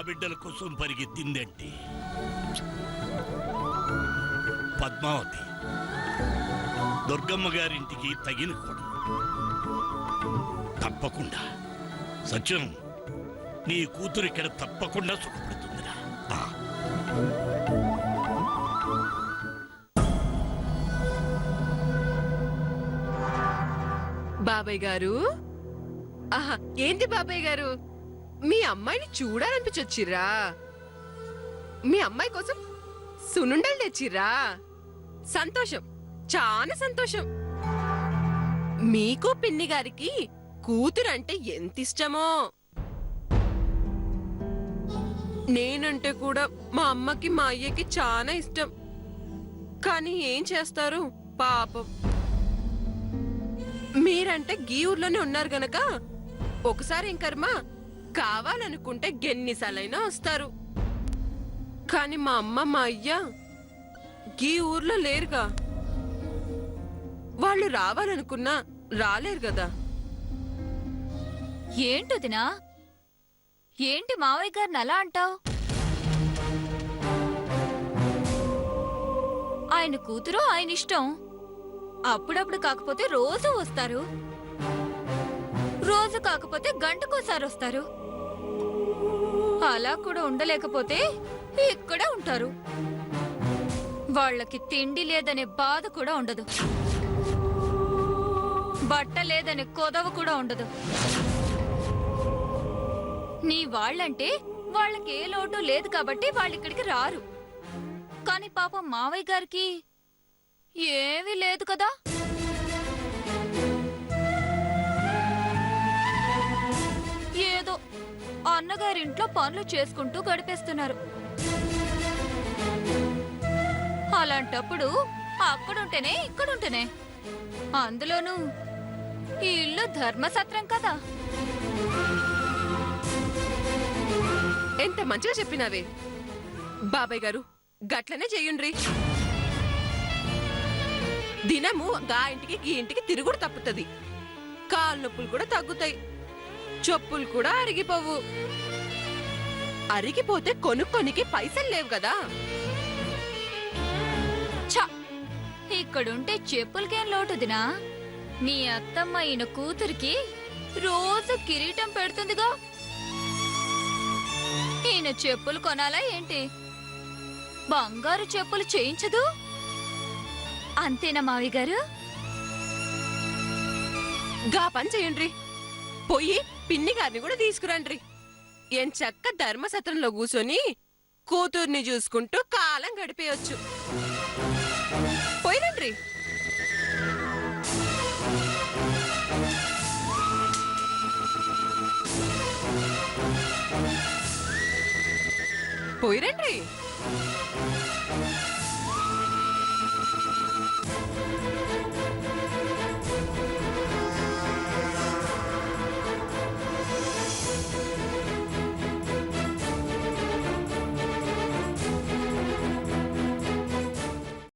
బిడ్డల కోసం పరిగెత్తిందంటే పద్మావతి దుర్గమ్మ గారింటికి తగిన కొడుకు. తప్పకుండా సత్యం, నీ కూతురు ఇక్కడ తప్పకుండా సుఖపడుతుందిరా. బాబాయ్ గారు, ఆహా, ఏంటి బాబాయ్ గారు, మీ అమ్మాయిని చూడాలనిపించొచ్చిర్రా? మీ అమ్మాయి కోసం సునుండలు తెచ్చిర్రా? సంతోషం, చాలా సంతోషం. మీకు పిన్ని గారికి కూతురు అంటే ఎంత ఇష్టమో. నేనంటే కూడా మా అమ్మకి మా అయ్యకి చాలా ఇష్టం. కానీ ఏం చేస్తారు పాపం. మీరంటే గీ ఊర్లోనే ఉన్నారు గనక ఒకసారి ఏం కర్మ, కావాలనుకుంటే ఎన్నిసార్లైనా వస్తారు. కాని మా అమ్మ మా అయ్య గీ ఊర్లో లేరుగా. వాళ్ళు రావాలనుకున్నా రాలేరు కదా. ఏంటొదినా, ఏంటి మావయ్య గారిని అలా అంటావు? ఆయన కూతురు ఆయన ఇష్టం. అప్పుడప్పుడు కాకపోతే రోజు వస్తారు, రోజు కాకపోతే గంటకోసారి వస్తారు. అలా కూడా ఉండలేకపోతే ఇక్కడే ఉంటారు. వాళ్ళకి తిండి లేదనే బాధ కూడా ఉండదు, బట్ట లేదనే కొదవ కూడా ఉండదు. నీ వాళ్ళంటే వాళ్ళకి ఏ లోటు లేదు కాబట్టి వాళ్ళిక్కడికి రారు. కాని పాపం మావయ్య గారికి ఏమీ లేదు కదా. ఏదో అన్నగారింట్లో పనులు చేసుకుంటూ గడిపేస్తున్నారు. అలాంటప్పుడు అక్కడుంటేనే ఇక్కడుంటేనే, అందులోనూ ఈ ఇల్లు ధర్మసత్రం కదా. ఎంత మంచిగా చెప్పినావే బాబాయ్ గారు, గట్లనే చెయ్యుండ్రి. దినము గా ఇంటికి ఈ ఇంటికి తిరుగుడు తప్పుతుంది. కాలు నొప్పులు కూడా తగ్గుతాయి, చెప్పులు కూడా అరిగిపోవు. అరిగిపోతే కొనుక్కొనికి పైసలు లేవు కదా. ఛ, ఇక్కడుంటే చెప్పులకేం లోటుదినా? నీ అత్తమ్మ ఈయన కూతురికి రోజు కిరీటం పెడుతుందిగా. ఈయన చెప్పులు కొనాలా ఏంటి? బంగారు చెప్పులు చేయించదు? అంతేనా మావి గారు? గా పని చెయ్యండ్రి, పోయి పిన్ని గారిని కూడా తీసుకురండ్రి. ఎంచక్క ధర్మసత్రంలో కూసొని కూతుర్ని చూసుకుంటూ కాలం గడిపేయొచ్చు. పోయిరండ్రి. పోయిరండ్రి.